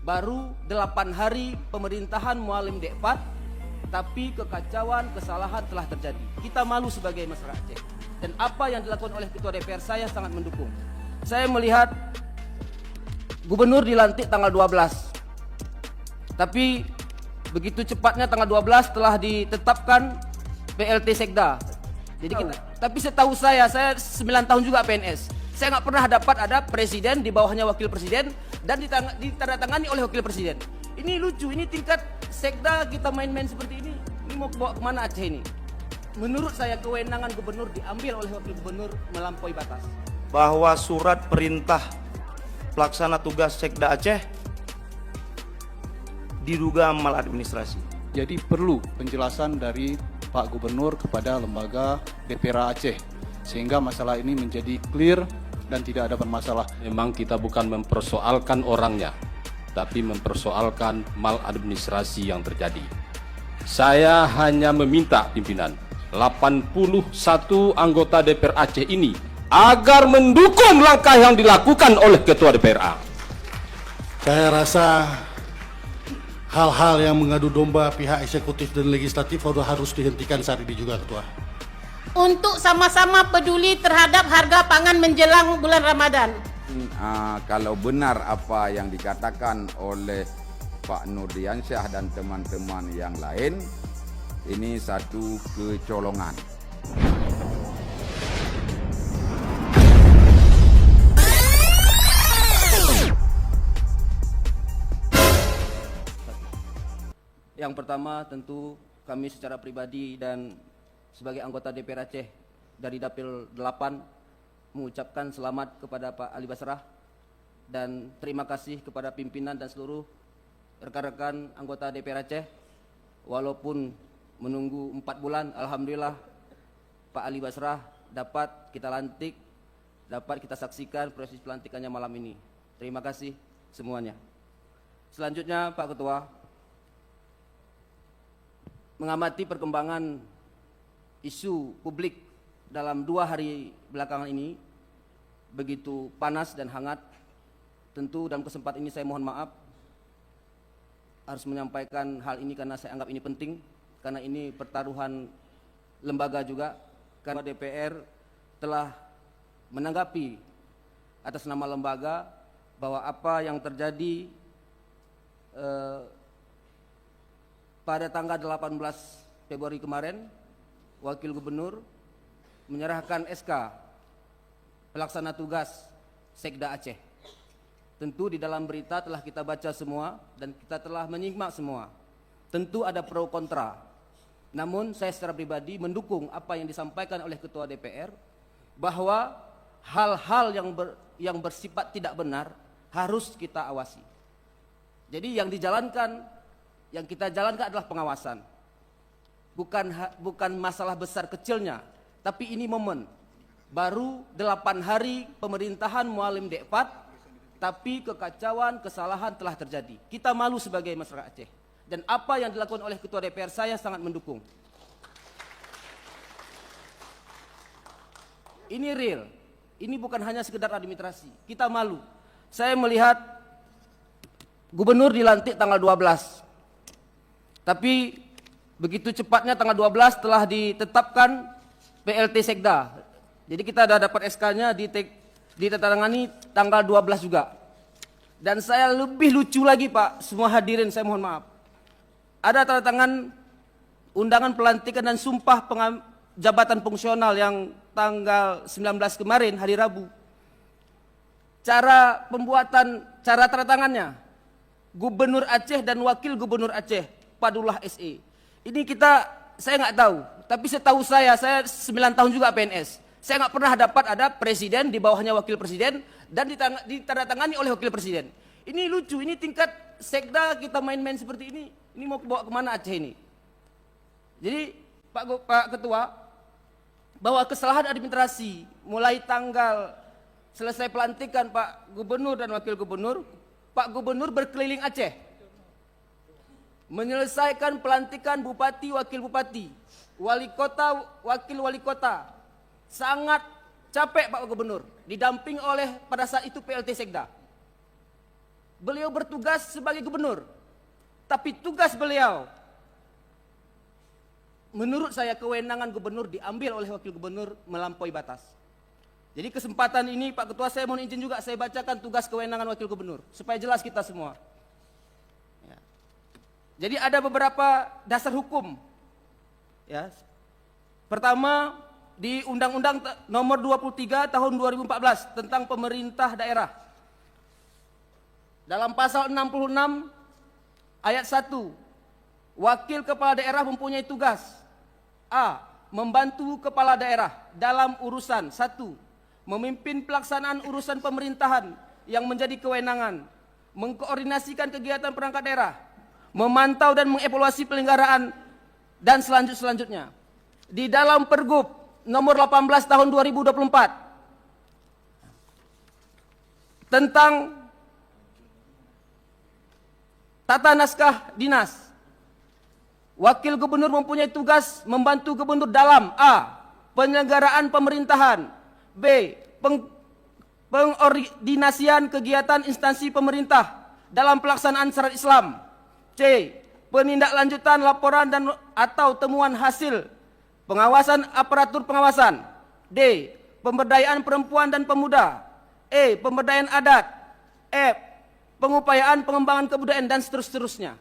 Baru 8 hari pemerintahan Mualim Dekpat, tapi kekacauan, kesalahan telah terjadi. Kita malu sebagai masyarakat Aceh. Dan apa yang dilakukan oleh Ketua DPR saya sangat mendukung. Saya melihat gubernur dilantik tanggal 12. Tapi begitu cepatnya tanggal 12 telah ditetapkan PLT Sekda. Jadi tapi setahu saya 9 tahun juga PNS. Saya nggak pernah dapat ada presiden di bawahnya wakil presiden dan ditandatangani oleh wakil presiden. Ini lucu, ini tingkat Sekda kita main-main seperti ini. Ini mau bawa kemana Aceh ini? Menurut saya kewenangan gubernur diambil oleh wakil gubernur melampaui batas. Bahwa surat perintah pelaksana tugas Sekda Aceh diduga maladministrasi. Jadi perlu penjelasan dari Pak Gubernur kepada lembaga DPR Aceh sehingga masalah ini menjadi clear dan tidak ada bermasalah. Memang kita bukan mempersoalkan orangnya, tapi mempersoalkan maladministrasi yang terjadi. Saya hanya meminta pimpinan 81 anggota DPR Aceh ini agar mendukung langkah yang dilakukan oleh Ketua DPRA. Saya rasa hal-hal yang mengadu domba pihak eksekutif dan legislatif harus dihentikan saat ini juga, Ketua. Untuk sama-sama peduli terhadap harga pangan menjelang bulan Ramadan. Kalau benar apa yang dikatakan oleh Pak Nurdiansyah dan teman-teman yang lain, ini satu kecolongan. Yang pertama tentu kami secara pribadi dan sebagai anggota DPR Aceh dari Dapil 8 mengucapkan selamat kepada Pak Ali Basrah dan terima kasih kepada pimpinan dan seluruh rekan-rekan anggota DPR Aceh. Walaupun menunggu 4 bulan, alhamdulillah Pak Ali Basrah dapat kita lantik, dapat kita saksikan proses pelantikannya malam ini. Terima kasih semuanya. Selanjutnya Pak Ketua, mengamati perkembangan isu publik dalam 2 hari belakangan ini begitu panas dan hangat. Tentu dalam kesempatan ini saya mohon maaf harus menyampaikan hal ini karena saya anggap ini penting, karena ini pertaruhan lembaga juga, karena DPR telah menanggapi atas nama lembaga bahwa apa yang terjadi pada tanggal 18 Februari kemarin, Wakil Gubernur menyerahkan SK pelaksana tugas Sekda Aceh. Tentu di dalam berita telah kita baca semua dan kita telah menyimak semua. Tentu ada pro kontra. Namun saya secara pribadi mendukung apa yang disampaikan oleh Ketua DPR bahwa hal-hal yang bersifat tidak benar harus kita awasi. Jadi yang kita jalankan adalah pengawasan. Bukan masalah besar kecilnya, tapi ini momen. Baru 8 hari pemerintahan Mualim Dekpat, tapi kekacauan, kesalahan telah terjadi. Kita malu sebagai masyarakat Aceh. Dan apa yang dilakukan oleh Ketua DPR saya sangat mendukung. Ini real. Ini bukan hanya sekedar administrasi. Kita malu. Saya melihat gubernur dilantik tanggal 12. Tapi begitu cepatnya tanggal 12 telah ditetapkan PLT Sekda. Jadi kita sudah dapat SK-nya ditandatangani tanggal 12 juga. Dan saya lebih lucu lagi Pak, semua hadirin saya mohon maaf. Ada tanda tangan undangan pelantikan dan sumpah jabatan fungsional yang tanggal 19 kemarin hari Rabu. Cara tanda tangannya Gubernur Aceh dan Wakil Gubernur Aceh Padullah SE. Ini saya nggak tahu, tapi setahu saya 9 tahun juga PNS. Saya nggak pernah dapat ada presiden di bawahnya wakil presiden dan ditandatangani oleh wakil presiden. Ini lucu, ini tingkat Sekda kita main-main seperti ini. Ini mau bawa kemana Aceh ini? Jadi Pak Ketua, bahwa kesalahan administrasi mulai tanggal selesai pelantikan Pak Gubernur dan Wakil Gubernur, Pak Gubernur berkeliling Aceh menyelesaikan pelantikan bupati, wakil bupati, wali kota, wakil wali kota. Sangat capek Pak Gubernur, didamping oleh pada saat itu PLT Sekda. beliau bertugas sebagai gubernur. Tapi tugas beliau, menurut saya kewenangan gubernur diambil oleh wakil gubernur melampaui batas. Jadi kesempatan ini Pak Ketua, saya mohon izin juga saya bacakan tugas kewenangan wakil gubernur supaya jelas kita semua. Ya. Jadi ada beberapa dasar hukum. Ya. Pertama, di Undang-Undang Nomor 23 Tahun 2014 tentang pemerintah daerah. Dalam pasal 66 ayat 1, wakil kepala daerah mempunyai tugas A. Membantu kepala daerah dalam urusan 1. Memimpin pelaksanaan urusan pemerintahan yang menjadi kewenangan, mengkoordinasikan kegiatan perangkat daerah, memantau dan mengevaluasi penyelenggaraan, dan selanjutnya. Di dalam Pergub nomor 18 tahun 2024 tentang tata naskah dinas, wakil gubernur mempunyai tugas membantu gubernur dalam A. Penyelenggaraan pemerintahan, B. Pengordinasian kegiatan instansi pemerintah dalam pelaksanaan syariat Islam, C. Penindaklanjutan laporan dan atau temuan hasil pengawasan aparatur pengawasan, D. Pemberdayaan perempuan dan pemuda, E. Pemberdayaan adat, F. Pengupayaan pengembangan kebudayaan, dan seterusnya.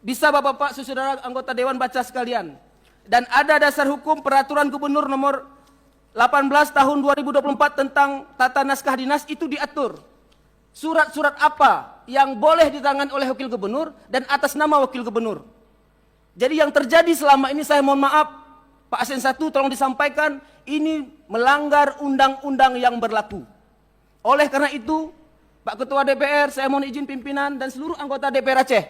Bisa Bapak-Bapak, saudara anggota Dewan baca sekalian. Dan ada dasar hukum peraturan gubernur nomor 18 tahun 2024 tentang tata naskah dinas, itu diatur surat-surat apa yang boleh ditangani oleh wakil gubernur dan atas nama wakil gubernur. Jadi yang terjadi selama ini, saya mohon maaf Pak Asen 1 tolong disampaikan, ini melanggar undang-undang yang berlaku. Oleh karena itu Pak Ketua DPR, saya mohon izin pimpinan dan seluruh anggota DPR Aceh,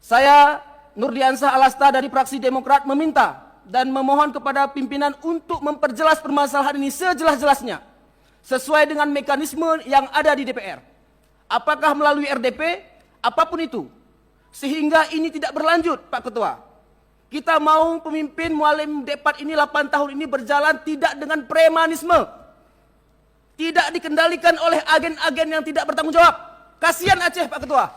saya Nurdiansah Alasta dari fraksi Demokrat meminta dan memohon kepada pimpinan untuk memperjelas permasalahan ini sejelas-jelasnya sesuai dengan mekanisme yang ada di DPR. Apakah melalui RDP, apapun itu, sehingga ini tidak berlanjut. Pak Ketua, kita mau pemimpin Mualim Depat ini 8 tahun ini berjalan tidak dengan premanisme, tidak dikendalikan oleh agen-agen yang tidak bertanggung jawab. Kasihan Aceh Pak Ketua,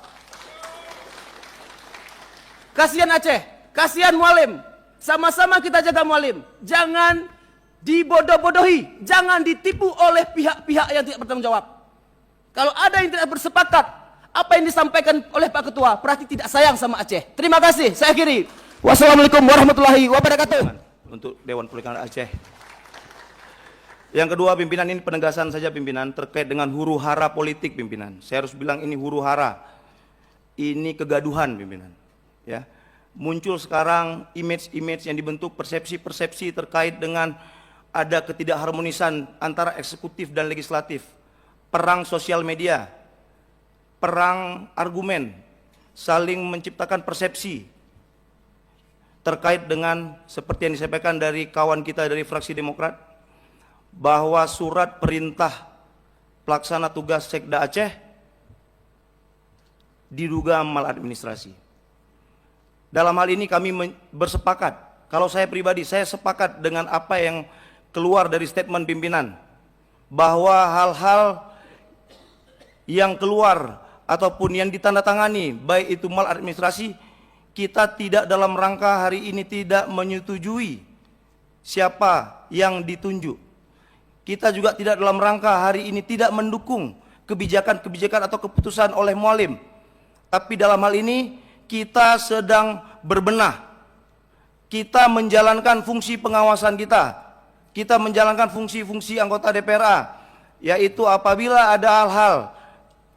kasihan Aceh, kasihan Mualim. Sama-sama kita jaga Mualim, jangan dibodoh-bodohi, jangan ditipu oleh pihak-pihak yang tidak bertanggung jawab. Kalau ada yang tidak bersepakat apa yang disampaikan oleh Pak Ketua, berarti tidak sayang sama Aceh. Terima kasih, saya akhiri. Wassalamualaikum warahmatullahi wabarakatuh. Untuk Dewan Perwakilan Aceh. Yang kedua, pimpinan, ini penegasan saja pimpinan terkait dengan huru hara politik pimpinan. Saya harus bilang ini huru hara, ini kegaduhan pimpinan. Ya. Muncul sekarang image-image yang dibentuk, persepsi-persepsi terkait dengan ada ketidakharmonisan antara eksekutif dan legislatif, perang sosial media, perang argumen, saling menciptakan persepsi terkait dengan seperti yang disampaikan dari kawan kita dari fraksi Demokrat, bahwa surat perintah pelaksana tugas Sekda Aceh diduga maladministrasi. Dalam hal ini kami bersepakat, kalau saya pribadi, saya sepakat dengan apa yang keluar dari statement pimpinan, bahwa hal-hal yang keluar ataupun yang ditandatangani, baik itu maladministrasi, kita tidak dalam rangka hari ini tidak menyetujui siapa yang ditunjuk. Kita juga tidak dalam rangka hari ini tidak mendukung kebijakan-kebijakan atau keputusan oleh Mualim. Tapi dalam hal ini kita sedang berbenah, kita menjalankan fungsi pengawasan kita menjalankan fungsi-fungsi anggota DPRA, yaitu apabila ada hal-hal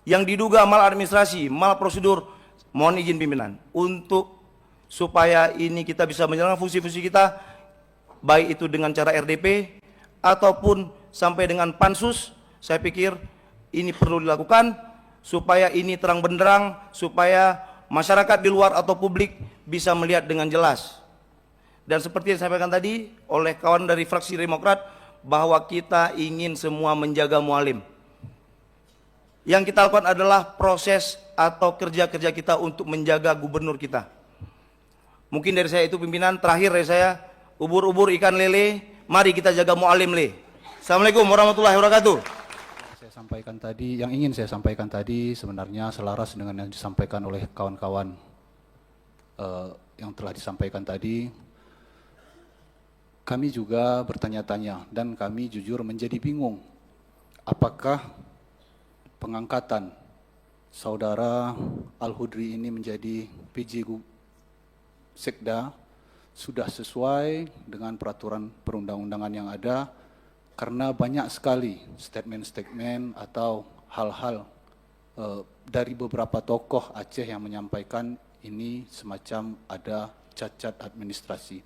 yang diduga maladministrasi, malprosedur, mohon izin pimpinan, untuk supaya ini kita bisa menjalankan fungsi-fungsi kita, baik itu dengan cara RDP, ataupun sampai dengan pansus, saya pikir ini perlu dilakukan, supaya ini terang benderang, supaya masyarakat di luar atau publik bisa melihat dengan jelas. Dan seperti yang saya sampaikan tadi oleh kawan dari fraksi Demokrat, bahwa kita ingin semua menjaga Mualim. Yang kita lakukan adalah proses atau kerja-kerja kita untuk menjaga gubernur kita. Mungkin dari saya itu pimpinan, terakhir dari saya, ubur-ubur ikan lele, mari kita jaga Mualim le. Assalamualaikum warahmatullahi wabarakatuh. Yang ingin saya sampaikan tadi sebenarnya selaras dengan yang disampaikan oleh kawan-kawan yang telah disampaikan tadi. Kami juga bertanya-tanya dan kami jujur menjadi bingung. Apakah pengangkatan saudara Al-Hudri ini menjadi PJ Sekda sudah sesuai dengan peraturan perundang-undangan yang ada, karena banyak sekali statement-statement atau hal-hal dari beberapa tokoh Aceh yang menyampaikan ini semacam ada cacat administrasi.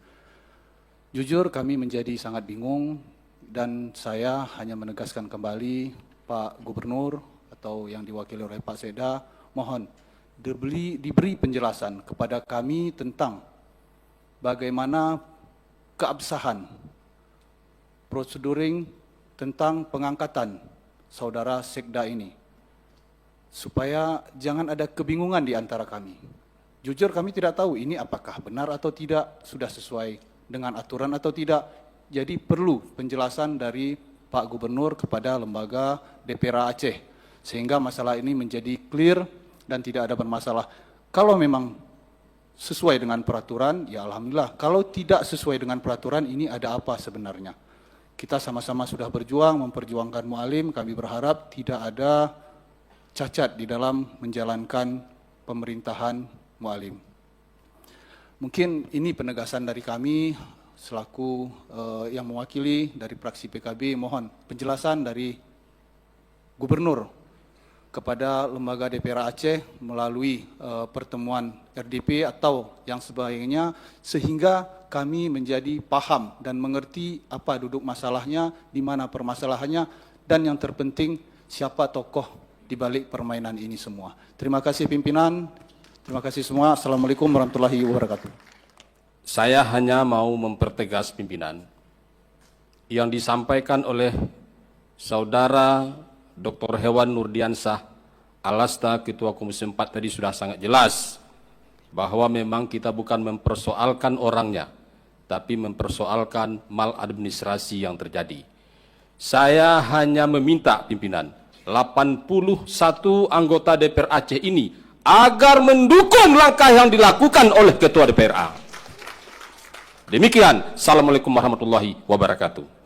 Jujur kami menjadi sangat bingung dan saya hanya menegaskan kembali Pak Gubernur atau yang diwakili oleh Pak Sekda, mohon diberi penjelasan kepada kami tentang bagaimana keabsahan proseduring tentang pengangkatan saudara Sekda ini, supaya jangan ada kebingungan di antara kami. Jujur kami tidak tahu ini apakah benar atau tidak, sudah sesuai dengan aturan atau tidak. Jadi perlu penjelasan dari Pak Gubernur kepada lembaga DPRA Aceh, sehingga masalah ini menjadi clear dan tidak ada bermasalah. Kalau memang sesuai dengan peraturan, ya alhamdulillah. Kalau tidak sesuai dengan peraturan, ini ada apa sebenarnya? Kita sama-sama sudah berjuang, memperjuangkan mu'alim, kami berharap tidak ada cacat di dalam menjalankan pemerintahan mu'alim. Mungkin ini penegasan dari kami, selaku yang mewakili dari fraksi PKB, mohon penjelasan dari Gubernur kepada lembaga DPRA Aceh melalui pertemuan RDP atau yang sebagainya, sehingga kami menjadi paham dan mengerti apa duduk masalahnya, di mana permasalahannya, dan yang terpenting siapa tokoh di balik permainan ini semua. Terima kasih pimpinan, terima kasih semua. Assalamualaikum warahmatullahi wabarakatuh. Saya hanya mau mempertegas pimpinan yang disampaikan oleh Saudara Dr. Hewan Nurdiansah Alasta, Ketua Komisi 4 tadi sudah sangat jelas bahwa memang kita bukan mempersoalkan orangnya, tapi mempersoalkan maladministrasi yang terjadi. Saya hanya meminta pimpinan 81 anggota DPR Aceh ini agar mendukung langkah yang dilakukan oleh Ketua DPRA. Demikian, Assalamualaikum warahmatullahi wabarakatuh.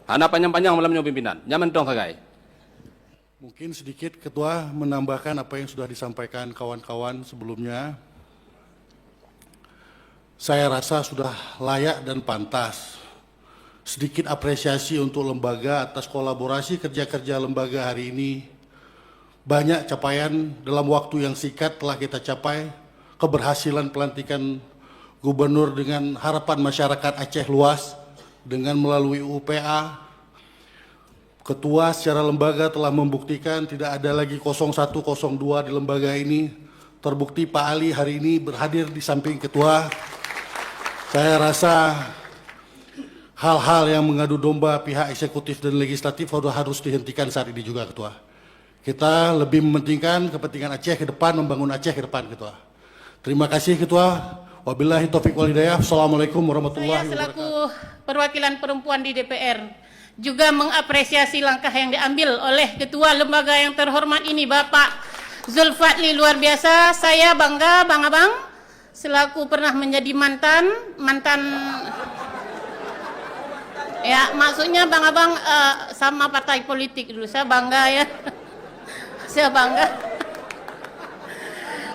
Anak panjang-panjang malamnya pimpinan, nyaman dong kagai. Mungkin sedikit Ketua menambahkan apa yang sudah disampaikan kawan-kawan sebelumnya. Saya rasa sudah layak dan pantas. Sedikit apresiasi untuk lembaga atas kolaborasi kerja-kerja lembaga hari ini. Banyak capaian dalam waktu yang singkat telah kita capai. Keberhasilan pelantikan Gubernur dengan harapan masyarakat Aceh luas dengan melalui UPA. Ketua secara lembaga telah membuktikan tidak ada lagi 01, 02 di lembaga ini. Terbukti Pak Ali hari ini berhadir di samping Ketua. Saya rasa hal-hal yang mengadu domba pihak eksekutif dan legislatif harus dihentikan saat ini juga Ketua. Kita lebih mementingkan kepentingan Aceh ke depan, membangun Aceh ke depan Ketua. Terima kasih Ketua. Wabillahi taufiq wal hidayah. Assalamualaikum warahmatullahi wabarakatuh. Saya selaku perwakilan perempuan di DPR juga mengapresiasi langkah yang diambil oleh Ketua Lembaga yang terhormat ini, Bapak Zulfadli, luar biasa. Saya bangga, Bang Abang, selaku pernah menjadi mantan, ya maksudnya Bang Abang sama partai politik dulu. Saya bangga ya, saya bangga.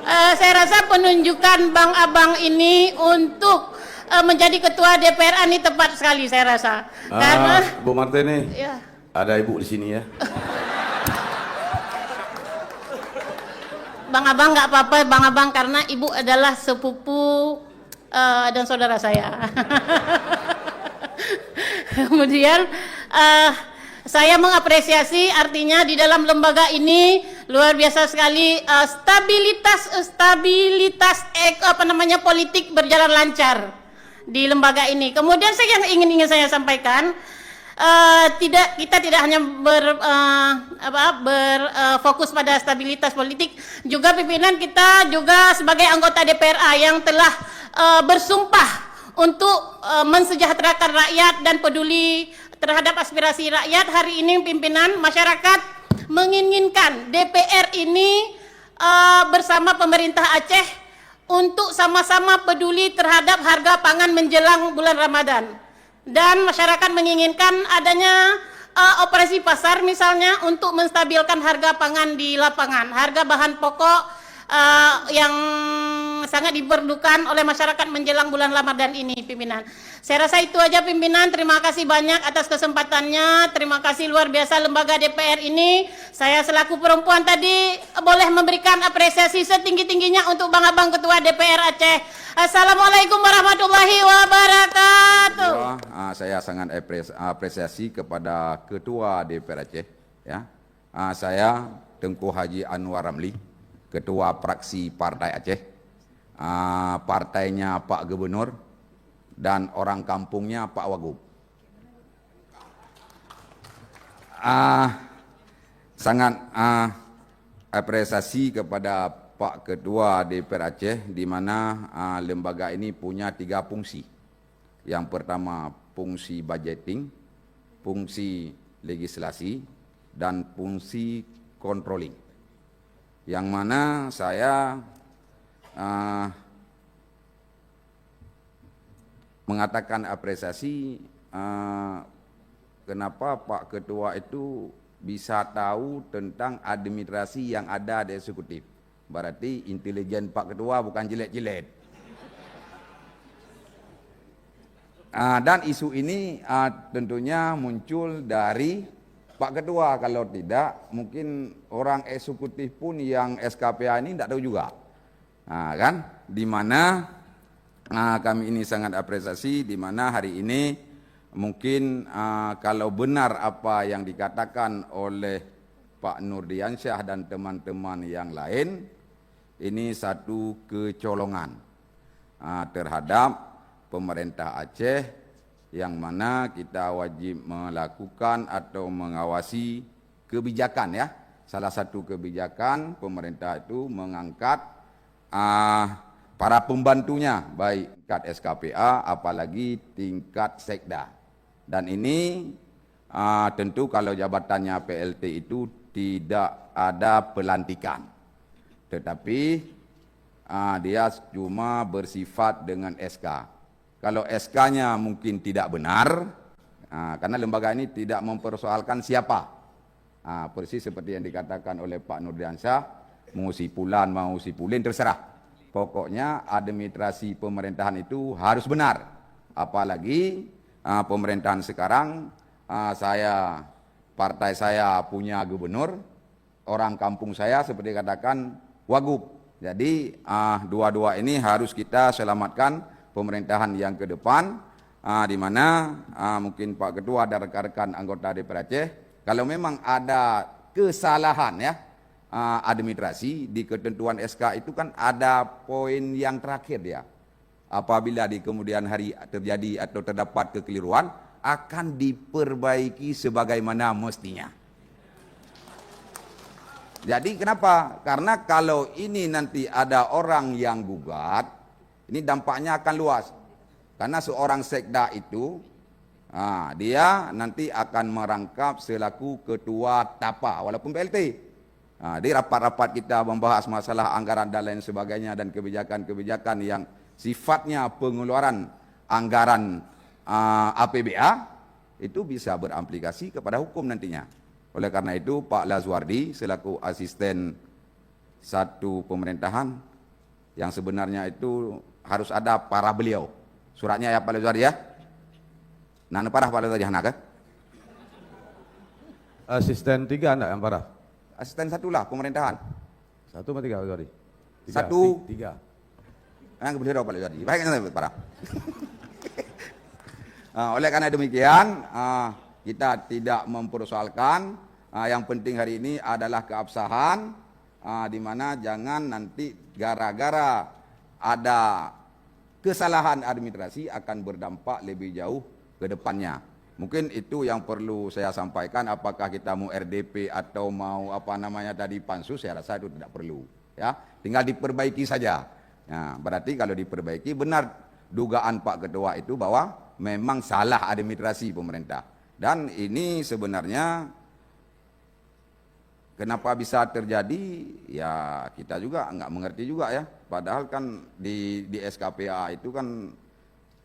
Saya rasa penunjukan Bang Abang ini untuk menjadi ketua DPR ini tepat sekali saya rasa. Karena Bu Martini, ya. ada Ibu di sini ya. Bang Abang nggak apa-apa, Bang Abang, karena Ibu adalah sepupu dan saudara saya. Kemudian saya mengapresiasi, artinya di dalam lembaga ini luar biasa sekali, stabilitas politik berjalan lancar di lembaga ini. Kemudian yang ingin saya sampaikan, kita tidak hanya berfokus pada stabilitas politik, juga pimpinan kita juga sebagai anggota DPRA yang telah bersumpah untuk mensejahterakan rakyat dan peduli terhadap aspirasi rakyat. Hari ini pimpinan masyarakat menginginkan DPR ini bersama pemerintah Aceh untuk sama-sama peduli terhadap harga pangan menjelang bulan Ramadan. Dan masyarakat menginginkan adanya operasi pasar misalnya untuk menstabilkan harga pangan di lapangan, harga bahan pokok yang sangat diperlukan oleh masyarakat menjelang bulan Ramadan ini, pimpinan. Saya rasa itu aja, pimpinan. Terima kasih banyak atas kesempatannya. Terima kasih luar biasa lembaga DPR ini. Saya selaku perempuan tadi boleh memberikan apresiasi setinggi-tingginya untuk Bang Abang Ketua DPR Aceh. Assalamualaikum warahmatullahi wabarakatuh. Saya sangat apresiasi kepada Ketua DPR Aceh. Ya, saya Tengku Haji Anwar Ramli, Ketua Fraksi Partai Aceh. Partainya Pak Gubernur dan orang kampungnya Pak Wagub. Sangat apresiasi kepada Pak Ketua DPR Aceh, di mana lembaga ini punya 3 fungsi. Yang pertama fungsi budgeting, fungsi legislasi, dan fungsi controlling. Yang mana saya mengatakan apresiasi kenapa Pak Ketua itu bisa tahu tentang administrasi yang ada di eksekutif. Berarti intelijen Pak Ketua bukan jelek-jelek. Dan isu ini tentunya muncul dari Pak Ketua. Kalau tidak, mungkin orang eksekutif pun yang SKPA ini tidak tahu juga. Kan? Di mana kami ini sangat apresiasi, di mana hari ini mungkin kalau benar apa yang dikatakan oleh Pak Nurdiansyah dan teman-teman yang lain, ini satu kecolongan terhadap pemerintah Aceh, yang mana kita wajib melakukan atau mengawasi kebijakan, ya. Salah satu kebijakan pemerintah itu mengangkat para pembantunya, baik tingkat SKPA apalagi tingkat sekda. Dan ini tentu kalau jabatannya PLT itu tidak ada pelantikan, tetapi dia cuma bersifat dengan SK. Kalau SK-nya mungkin tidak benar, karena lembaga ini tidak mempersoalkan siapa, persis seperti yang dikatakan oleh Pak Nurdiansyah, mau si Pulan, mau si Pulin, terserah. Pokoknya administrasi pemerintahan itu harus benar. Apalagi pemerintahan sekarang, partai saya punya gubernur, orang kampung saya seperti katakan Wagub. Jadi dua-dua ini harus kita selamatkan pemerintahan yang ke depan, di mana mungkin Pak Ketua dan rekan-rekan anggota DPR Aceh, kalau memang ada kesalahan, ya, administrasi di ketentuan SK itu kan ada poin yang terakhir, dia apabila di kemudian hari terjadi atau terdapat kekeliruan akan diperbaiki sebagaimana mestinya. Jadi kenapa? Karena kalau ini nanti ada orang yang gugat, ini dampaknya akan luas. Karena seorang sekda itu dia nanti akan merangkap selaku ketua TAPA walaupun PLT. Di rapat-rapat kita membahas masalah anggaran dan lain sebagainya, dan kebijakan-kebijakan yang sifatnya pengeluaran anggaran APBA itu bisa beramplikasi kepada hukum nantinya. Oleh karena itu Pak Lazwardi selaku asisten satu pemerintahan, yang sebenarnya itu harus ada para beliau. Suratnya ya Pak Lazwardi, ya. Nah, parah Pak Lazwardi kan? Asisten 3 enggak yang parah? Asisten 1 lah pemerintahan. 1 atau 3 sorry? 1. 3. Yang beliau Pak Lazwardi. Baik, parah. Oleh karena demikian, kita tidak mempersoalkan. Yang penting hari ini adalah keabsahan, di mana jangan nanti gara-gara ada kesalahan administrasi akan berdampak lebih jauh ke depannya. Mungkin itu yang perlu saya sampaikan. Apakah kita mau RDP atau mau pansus, saya rasa itu tidak perlu. Ya, tinggal diperbaiki saja. Nah, berarti kalau diperbaiki benar dugaan Pak Ketua itu bahwa memang salah administrasi pemerintah. Dan ini sebenarnya kenapa bisa terjadi, ya kita juga nggak mengerti juga ya. Padahal kan di SKPA itu kan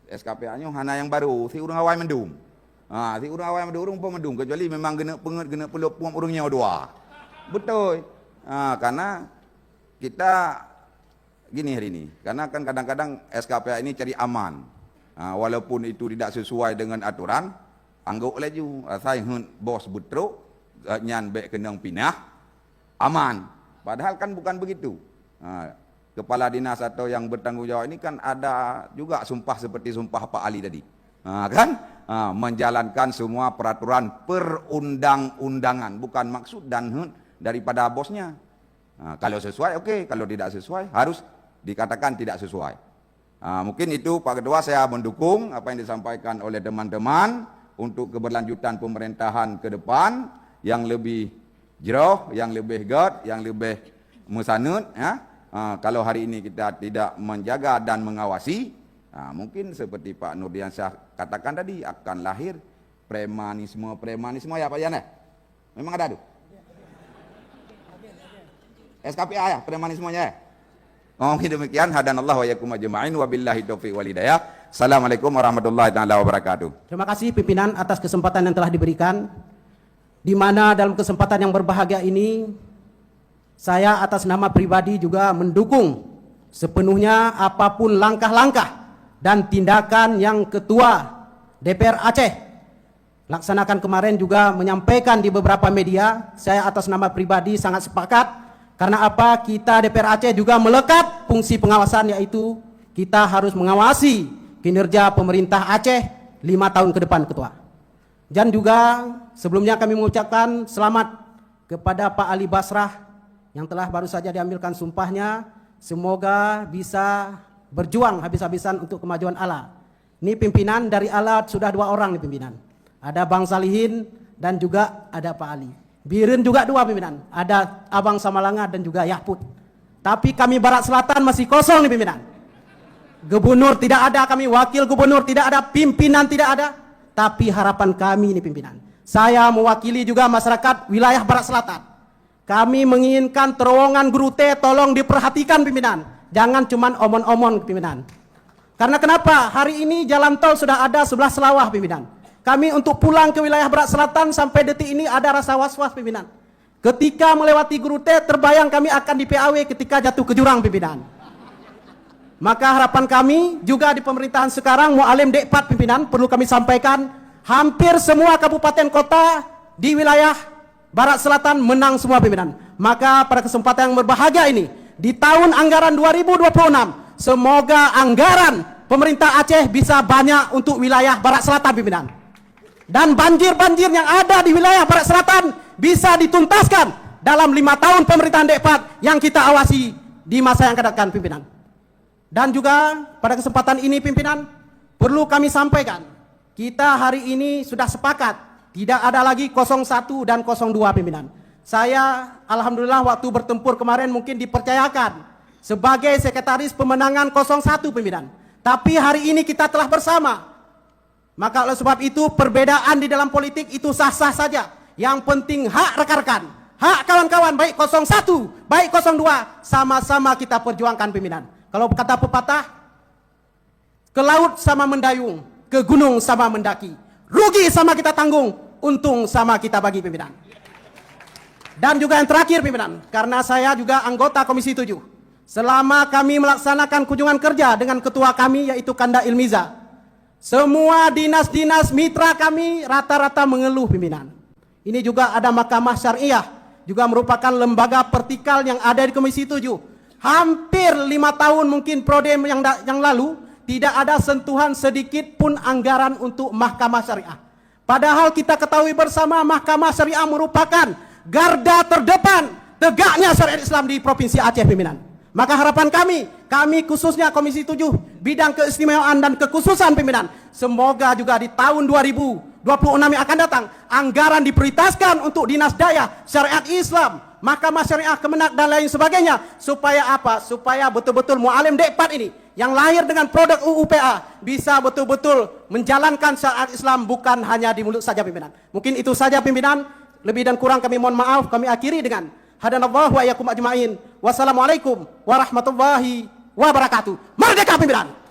SKPA-nya hanya yang baru, si urang awai mendung. Si urang awai mendung mendung kecuali memang gena peluang urangnya dua. Betul. Karena kita gini hari ini, karena kan kadang-kadang SKPA ini cari aman. Walaupun itu tidak sesuai dengan aturan, anggap laju saya bos betruk nyan baik kenang pinah aman. Padahal kan bukan begitu. Kepala dinas atau yang bertanggung jawab ini kan ada juga sumpah seperti sumpah Pak Ali tadi, kan menjalankan semua peraturan perundang-undangan, bukan maksud dan daripada bosnya. Kalau sesuai oke, kalau tidak sesuai harus dikatakan tidak sesuai. Mungkin itu Pak Ketua, saya mendukung apa yang disampaikan oleh teman-teman untuk keberlanjutan pemerintahan ke depan yang lebih jauh, yang lebih gad, yang lebih musanut ya. Kalau hari ini kita tidak menjaga dan mengawasi, mungkin seperti Pak Nurdiansyah katakan tadi akan lahir premanisme ya Pak Yan ya? Memang ada tuh? SKPA ya premanismenya ya? Mungkin demikian, hadanallahu wa iyyakum ajma'in, wabillahi taufiq wal hidayah. Assalamualaikum warahmatullahi taala wabarakatuh. Terima kasih pimpinan atas kesempatan yang telah diberikan, di mana dalam kesempatan yang berbahagia ini saya atas nama pribadi juga mendukung sepenuhnya apapun langkah-langkah dan tindakan yang Ketua DPR Aceh laksanakan kemarin, juga menyampaikan di beberapa media. Saya atas nama pribadi sangat sepakat. Karena apa? Kita DPR Aceh juga melekat fungsi pengawasan, yaitu kita harus mengawasi kinerja pemerintah Aceh 5 tahun ke depan, Ketua. Dan juga sebelumnya kami mengucapkan selamat kepada Pak Ali Basrah yang telah baru saja diambilkan sumpahnya. Semoga bisa berjuang habis-habisan untuk kemajuan ALA. Ini pimpinan dari ALA sudah 2 orang nih pimpinan. Ada Bang Salihin dan juga ada Pak Ali. Biren juga 2 pimpinan, ada Abang Samalanga dan juga Yahput. Tapi kami Barat Selatan masih kosong nih pimpinan. Gubernur tidak ada, kami wakil gubernur tidak ada, pimpinan tidak ada. Tapi harapan kami nih pimpinan, saya mewakili juga masyarakat wilayah Barat Selatan. Kami menginginkan terowongan Guru T tolong diperhatikan pimpinan, jangan cuman omon-omon pimpinan. Karena kenapa? Hari ini jalan tol sudah ada 11 selawah pimpinan. Kami untuk pulang ke wilayah Barat Selatan sampai detik ini ada rasa was-was pimpinan. Ketika melewati Guru T, terbayang kami akan di PAW ketika jatuh ke jurang pimpinan. Maka harapan kami juga di pemerintahan sekarang, Mu'alim D4 pimpinan, perlu kami sampaikan, hampir semua kabupaten kota di wilayah Barat Selatan menang semua pimpinan. Maka pada kesempatan yang berbahagia ini, di tahun anggaran 2026, semoga anggaran pemerintah Aceh bisa banyak untuk wilayah Barat Selatan pimpinan. Dan banjir-banjir yang ada di wilayah Barat Selatan bisa dituntaskan dalam 5 tahun pemerintahan D4 yang kita awasi di masa yang akan datang pimpinan. Dan juga pada kesempatan ini pimpinan, perlu kami sampaikan, kita hari ini sudah sepakat tidak ada lagi 01 dan 02 pimpinan. Saya alhamdulillah waktu bertempur kemarin mungkin dipercayakan sebagai sekretaris pemenangan 01 pimpinan. Tapi hari ini kita telah bersama. Maka oleh sebab itu perbedaan di dalam politik itu sah-sah saja. Yang penting hak rekan-rekan, hak kawan-kawan, baik 01, baik 02, sama-sama kita perjuangkan pimpinan. Kalau kata pepatah, ke laut sama mendayung, ke gunung sama mendaki. Rugi sama kita tanggung, untung sama kita bagi pimpinan. Dan juga yang terakhir pimpinan, karena saya juga anggota Komisi 7. Selama kami melaksanakan kunjungan kerja dengan ketua kami yaitu Kanda Ilmiza, semua dinas-dinas mitra kami rata-rata mengeluh pimpinan. Ini juga ada Mahkamah Syariah, juga merupakan lembaga vertikal yang ada di Komisi 7. Hampir 5 tahun mungkin prodem yang lalu, tidak ada sentuhan sedikit pun anggaran untuk Mahkamah Syariah. Padahal kita ketahui bersama Mahkamah Syariah merupakan garda terdepan tegaknya syariat Islam di Provinsi Aceh pimpinan. Maka harapan kami khususnya Komisi 7 bidang keistimewaan dan kekhususan pimpinan, semoga juga di tahun 2026 yang akan datang anggaran diprioritaskan untuk dinas daya syariat Islam, Mahkamah Syariah, Kemenak dan lain sebagainya, supaya apa? Supaya betul-betul Mu'alim D4 ini yang lahir dengan produk UU PA bisa betul-betul menjalankan syariat Islam bukan hanya di mulut saja pimpinan. Mungkin itu saja pimpinan, lebih dan kurang kami mohon maaf, kami akhiri dengan hadanallahu wa iyyakum ajmain. Wassalamualaikum warahmatullahi wabarakatuh. Merdeka pimpinan.